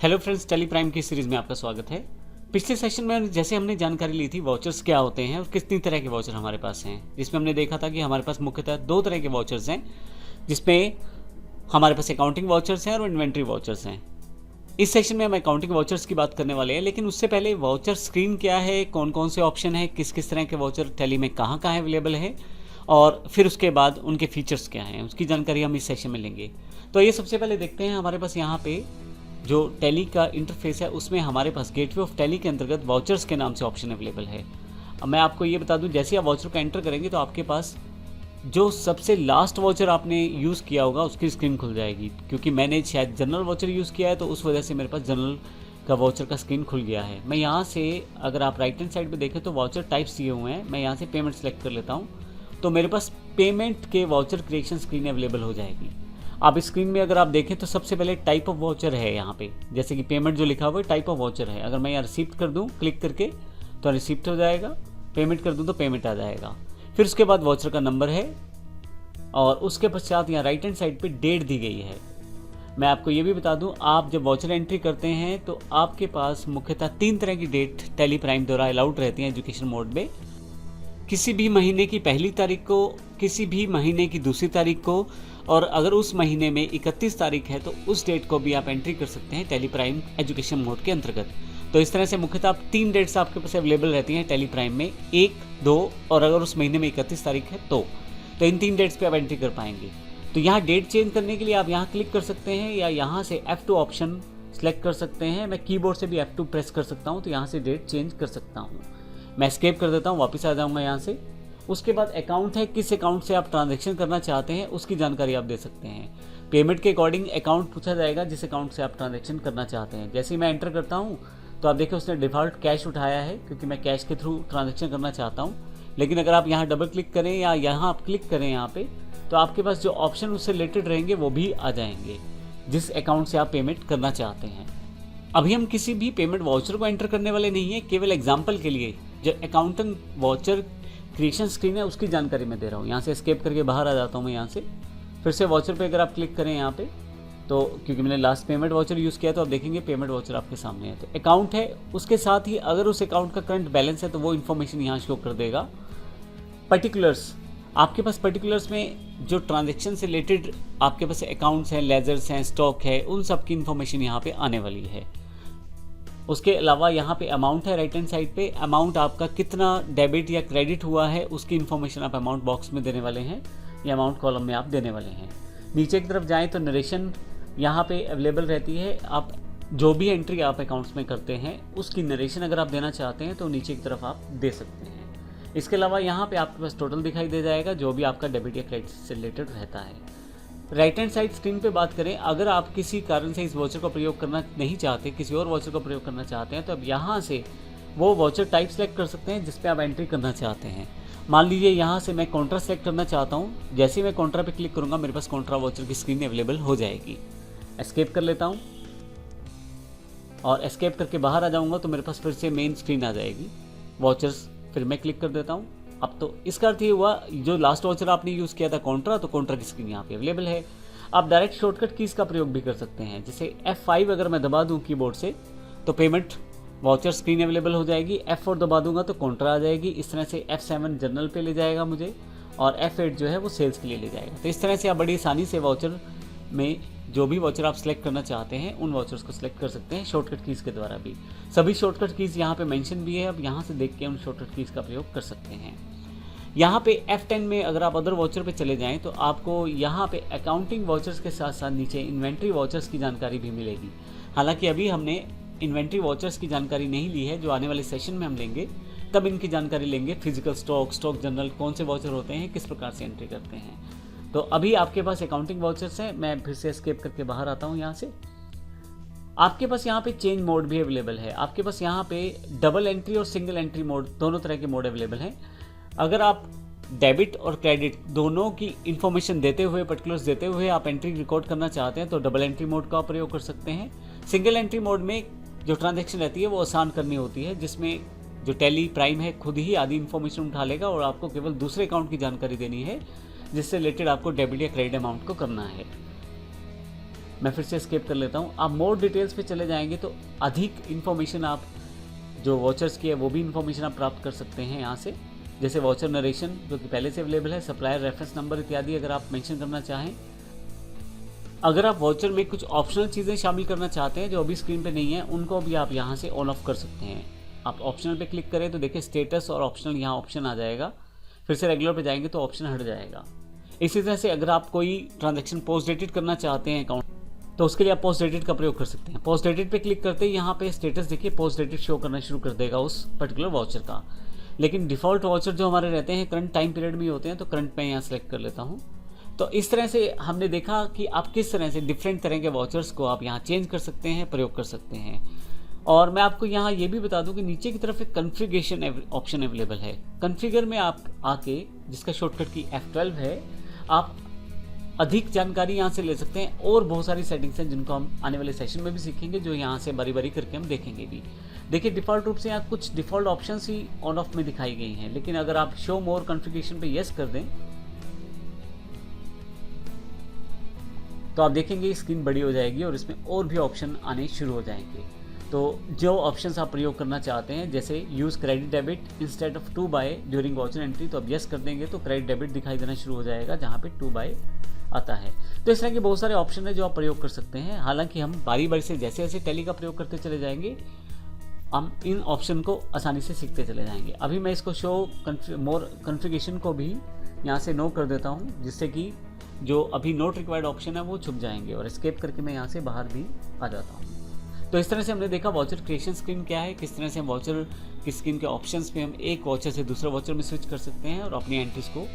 Hello friends, Tally Prime की series में आपका स्वागत है। पिछले सेशन में जैसे हमने जानकारी ली थी वाउचर्स क्या होते हैं और कितनी तरह के वाउचर हमारे पास हैं, जिसमें हमने देखा था कि हमारे पास मुख्यतः दो तरह के वाउचर्स हैं, जिसमें हमारे पास अकाउंटिंग वाउचर्स हैं और इन्वेंट्री वाउचर्स हैं। इस सेशन में हम अकाउंटिंग वाउचर्स की बात करने वाले हैं, लेकिन उससे पहले वाउचर स्क्रीन क्या है, कौन कौन से ऑप्शन है, किस किस तरह के वाउचर टेली में कहाँ कहाँ अवेलेबल है, और फिर उसके बाद उनके फीचर्स क्या हैं, उसकी जानकारी हम इस सेशन में लेंगे। तो ये सबसे पहले देखते हैं हमारे पास यहाँ पे जो टैली का इंटरफेस है, उसमें हमारे पास गेटवे ऑफ टैली के अंतर्गत वाउचर्स के नाम से ऑप्शन अवेलेबल है। अब मैं आपको ये बता दूं, जैसे आप वाउचर को एंटर करेंगे तो आपके पास जो सबसे लास्ट वाउचर आपने यूज़ किया होगा उसकी स्क्रीन खुल जाएगी। क्योंकि मैंने शायद जनरल वाउचर यूज़ किया है तो उस वजह से मेरे पास जनरल का वाउचर का स्क्रीन खुल गया है। मैं यहाँ से अगर आप राइट हैंड साइड पर देखें तो वाउचर टाइप्स दिए हुए हैं। मैं यहाँ से पेमेंट सेलेक्ट कर लेता हूँ तो मेरे पास पेमेंट के वाउचर क्रिएशन स्क्रीन अवेलेबल हो जाएगी। आप स्क्रीन में अगर आप देखें तो सबसे पहले टाइप ऑफ वाउचर है यहाँ पे, जैसे कि पेमेंट जो लिखा हुआ है टाइप ऑफ वाउचर है। अगर मैं यहाँ रिसीप्ट कर दूँ क्लिक करके तो रिसीप्ट हो जाएगा, पेमेंट कर दूँ तो पेमेंट आ जाएगा। फिर उसके बाद वाउचर का नंबर है और उसके पश्चात यहाँ राइट हैंड साइड पे डेट दी गई है। मैं आपको ये भी बता दूँ, आप जब वाउचर एंट्री करते हैं तो आपके पास मुख्यतः 3 तरह की डेट टेली प्राइम द्वारा अलाउड रहती हैं एजुकेशन मोड में। किसी भी महीने की पहली तारीख को, किसी भी महीने की दूसरी तारीख को, और अगर उस महीने में 31 तारीख है तो उस डेट को भी आप एंट्री कर सकते हैं टेली प्राइम एजुकेशन मोड के अंतर्गत। तो इस तरह से मुख्यतः आप 3 डेट्स आपके पास अवेलेबल रहती हैं टेली प्राइम में, 1, 2 और अगर उस महीने में 31 तारीख है तो इन 3 डेट्स पे आप एंट्री कर पाएंगे। तो यहाँ डेट चेंज करने के लिए आप यहाँ क्लिक कर सकते हैं या यहाँ से F2 ऑप्शन सेलेक्ट कर सकते हैं। मैं कीबोर्ड से भी F2 प्रेस कर सकता हूँ तो यहाँ से डेट चेंज कर सकता हूँ। मैं एस्केप कर देता हूँ, वापस आ जाऊँगा यहाँ से। उसके बाद अकाउंट है, किस अकाउंट से आप ट्रांजैक्शन करना चाहते हैं उसकी जानकारी आप दे सकते हैं। पेमेंट के अकॉर्डिंग अकाउंट पूछा जाएगा जिस अकाउंट से आप ट्रांजैक्शन करना चाहते हैं। जैसे ही मैं एंटर करता हूं तो आप देखिए उसने डिफ़ॉल्ट कैश उठाया है क्योंकि मैं कैश के थ्रू ट्रांजैक्शन करना चाहता हूं। लेकिन अगर आप यहाँ डबल क्लिक करें या यहाँ आप क्लिक करें यहाँ पे, तो आपके पास जो ऑप्शन उससे रिलेटेड रहेंगे वो भी आ जाएंगे जिस अकाउंट से आप पेमेंट करना चाहते हैं। अभी हम किसी भी पेमेंट वाउचर को एंटर करने वाले नहीं है, केवल एग्जाम्पल के लिए जो अकाउंटिंग वाउचर क्रिएशन स्क्रीन है उसकी जानकारी मैं दे रहा हूँ। यहाँ से एस्केप करके बाहर आ जाता हूँ मैं यहाँ से। फिर से वाउचर पे अगर आप क्लिक करें यहाँ पे तो क्योंकि मैंने लास्ट पेमेंट वाउचर यूज़ किया तो आप देखेंगे पेमेंट वाउचर आपके सामने है। तो अकाउंट है, उसके साथ ही अगर उस अकाउंट का करंट बैलेंस है तो वो इन्फॉर्मेशन यहाँ शो कर देगा। पर्टिकुलर्स, आपके पास पर्टिकुलर्स में जो ट्रांजेक्शन से रिलेटेड आपके पास अकाउंट्स हैं, लेजर्स हैं, स्टॉक है, उन सब की इन्फॉर्मेशन यहाँ पे आने वाली है। उसके अलावा यहाँ पे अमाउंट है राइट हैंड साइड पे, अमाउंट आपका कितना डेबिट या क्रेडिट हुआ है उसकी इन्फॉर्मेशन आप अमाउंट बॉक्स में देने वाले हैं या अमाउंट कॉलम में आप देने वाले हैं। नीचे की तरफ जाएं तो नरेशन यहाँ पे अवेलेबल रहती है। आप जो भी एंट्री आप अकाउंट्स में करते हैं उसकी नरेशन अगर आप देना चाहते हैं तो नीचे की तरफ आप दे सकते हैं। इसके अलावा यहाँ पे आपके पास टोटल दिखाई दे जाएगा जो भी आपका डेबिट या क्रेडिट से रिलेटेड रहता है। राइट हैंड साइड स्क्रीन पे बात करें, अगर आप किसी कारण से इस वाउचर का प्रयोग करना नहीं चाहते, किसी और वाउचर का प्रयोग करना चाहते हैं, तो अब यहाँ से वो वाउचर टाइप सेलेक्ट कर सकते हैं जिस पे आप एंट्री करना चाहते हैं। मान लीजिए यहाँ से मैं कॉन्ट्रा सेलेक्ट करना चाहता हूँ। जैसे ही मैं कॉन्ट्रा पे क्लिक करूँगा मेरे पास कॉन्ट्रा वाउचर की स्क्रीन अवेलेबल हो जाएगी। एस्केप कर लेता हूँ और एस्केप करके बाहर आ जाऊँगा तो मेरे पास फिर से मेन स्क्रीन आ जाएगी वाउचर्स। फिर मैं क्लिक कर देता हूँ। अब तो इसका अर्थ ये हुआ, जो लास्ट वाउचर आपने यूज़ किया था कॉन्ट्रा, तो कॉन्ट्रा की स्क्रीन यहाँ पे अवेलेबल है। आप डायरेक्ट शॉर्टकट कीज़ का प्रयोग भी कर सकते हैं। जैसे F5 अगर मैं दबा दूँ कीबोर्ड से तो पेमेंट वाउचर स्क्रीन अवेलेबल हो जाएगी। F4 दबा दूंगा तो कॉन्ट्रा आ जाएगी। इस तरह से F7 जनरल पे ले जाएगा मुझे और F8 जो है वो सेल्स के लिए ले जाएगा। तो इस तरह से आप बड़ी आसानी से वाउचर में जो भी वाउचर आप सेलेक्ट करना चाहते हैं उन वाउचर्स को सेलेक्ट कर सकते हैं शॉर्टकट कीज़ के द्वारा भी। सभी शॉर्टकट कीज़ यहाँ पे मेंशन भी है, अब यहाँ से देख के उन शॉर्टकट कीज़ का प्रयोग कर सकते हैं। यहाँ पे F10 में अगर आप अदर वाउचर पे चले जाएं तो आपको यहाँ पे अकाउंटिंग वाउचर्स के साथ साथ नीचे इन्वेंट्री वाउचर्स की जानकारी भी मिलेगी। हालांकि अभी हमने इन्वेंट्री वाउचर्स की जानकारी नहीं ली है, जो आने वाले सेशन में हम लेंगे तब इनकी जानकारी लेंगे। फिजिकल स्टॉक, स्टॉक जनरल, कौन से वाउचर होते हैं, किस प्रकार से एंट्री करते हैं। तो अभी आपके पास अकाउंटिंग वाउचर्स हैं। मैं फिर से एस्केप करके बाहर आता हूँ यहाँ से। आपके पास यहाँ पे चेंज मोड भी अवेलेबल है। आपके पास यहाँ पे डबल एंट्री और सिंगल एंट्री मोड, दोनों तरह के मोड अवेलेबल हैं। अगर आप डेबिट और क्रेडिट दोनों की इन्फॉर्मेशन देते हुए, पर्टिकुलर्स देते हुए आप एंट्री रिकॉर्ड करना चाहते हैं तो डबल एंट्री मोड का प्रयोग कर सकते हैं। सिंगल एंट्री मोड में जो ट्रांजैक्शन रहती है वो आसान करनी होती है, जिसमें जो टेली प्राइम है खुद ही आधी इन्फॉर्मेशन उठा लेगा और आपको केवल दूसरे अकाउंट की जानकारी देनी है जिससे रिलेटेड आपको डेबिट या क्रेडिट अमाउंट को करना है। मैं फिर से एस्केप कर लेता हूँ। आप मोर डिटेल्स पे चले जाएंगे तो अधिक इन्फॉर्मेशन आप जो वाउचर्स की है वो भी इन्फॉर्मेशन आप प्राप्त कर सकते हैं यहाँ से, जैसे वाउचर नरेशन जो कि पहले से अवेलेबल है, सप्लायर रेफरेंस नंबर इत्यादि अगर आप मेंशन करना चाहें। अगर आप वाउचर में कुछ ऑप्शनल चीज़ें शामिल करना चाहते हैं जो अभी स्क्रीन पे नहीं है, उनको भी आप यहाँ से ऑन ऑफ कर सकते हैं। आप ऑप्शनल पे क्लिक करें तो देखिए स्टेटस और ऑप्शनल यहाँ ऑप्शन आ जाएगा, फिर से रेगुलर पे जाएंगे तो ऑप्शन हट जाएगा। इसी तरह से अगर आप कोई ट्रांजैक्शन पोस्ट डेटेड करना चाहते हैं अकाउंट, तो उसके लिए आप पोस्ट डेटेड का प्रयोग कर सकते हैं। पोस्ट डेटेड पे क्लिक करते ही यहाँ पे स्टेटस देखिए पोस्ट डेटेड शो करना शुरू कर देगा उस पर्टिकुलर वाउचर का। लेकिन डिफ़ॉल्ट वाउचर जो हमारे रहते हैं करंट टाइम पीरियड में ही होते हैं, तो करंट में यहाँ सेलेक्ट कर लेता हूँ। तो इस तरह से हमने देखा कि आप किस तरह से डिफरेंट तरह के वाउचर्स को आप यहाँ चेंज कर सकते हैं, प्रयोग कर सकते हैं। और मैं आपको यहाँ ये भी बता दूं कि नीचे की तरफ एक कॉन्फ़िगरेशन ऑप्शन अवेलेबल है। कॉन्फ़िगर में आप आके, जिसका शॉर्टकट की F12 है, आप अधिक जानकारी यहाँ से ले सकते हैं और बहुत सारी सेटिंग्स हैं जिनको हम आने वाले सेशन में भी सीखेंगे, जो यहाँ से बारी बारी करके हम देखेंगे भी। देखिए डिफ़ॉल्ट रूप से यहाँ कुछ default options he on off में दिखाई गई हैं, लेकिन अगर आप शो मोर कॉन्फ़िगरेशन पे यस कर दें तो आप देखेंगे स्क्रीन बड़ी हो जाएगी और इसमें और भी ऑप्शन आने शुरू हो जाएंगे। तो जो ऑप्शंस आप प्रयोग करना चाहते हैं, जैसे use credit debit instead of to by during voucher entry, तो अब यस कर देंगे तो क्रेडिट डेबिट दिखाई देना शुरू हो जाएगा जहाँ पे टू बाय आता है। तो इस तरह के बहुत सारे ऑप्शन है जो आप प्रयोग कर सकते हैं। हालांकि हम बारी बारी से जैसे जैसे टैली का प्रयोग करते चले जाएंगे, हम इन ऑप्शन को आसानी से सीखते चले जाएंगे। अभी मैं इसको शो मोर कॉन्फ़िगरेशन को भी यहाँ से नो कर देता हूँ, जिससे कि जो अभी नोट रिक्वायर्ड ऑप्शन है वो छुप जाएंगे, और एस्केप करके मैं यहाँ से बाहर भी आ जाता हूँ। तो इस तरह से हमने देखा वाउचर क्रिएशन स्क्रीन क्या है, किस तरह से हम वाउचर की स्क्रीन के ऑप्शंस में हम एक वाउचर से दूसरे वाउचर में स्विच कर सकते हैं और अपनी एंट्रीज को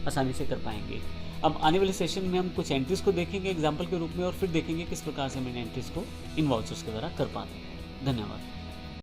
आसानी से कर पाएंगे। अब आने वाले सेशन में हम कुछ एंट्रीज को देखेंगे एग्जाम्पल के रूप में, और फिर देखेंगे किस प्रकार से हम इन एंट्रीज को इन वाउचर्स के द्वारा कर पाते हैं। धन्यवाद।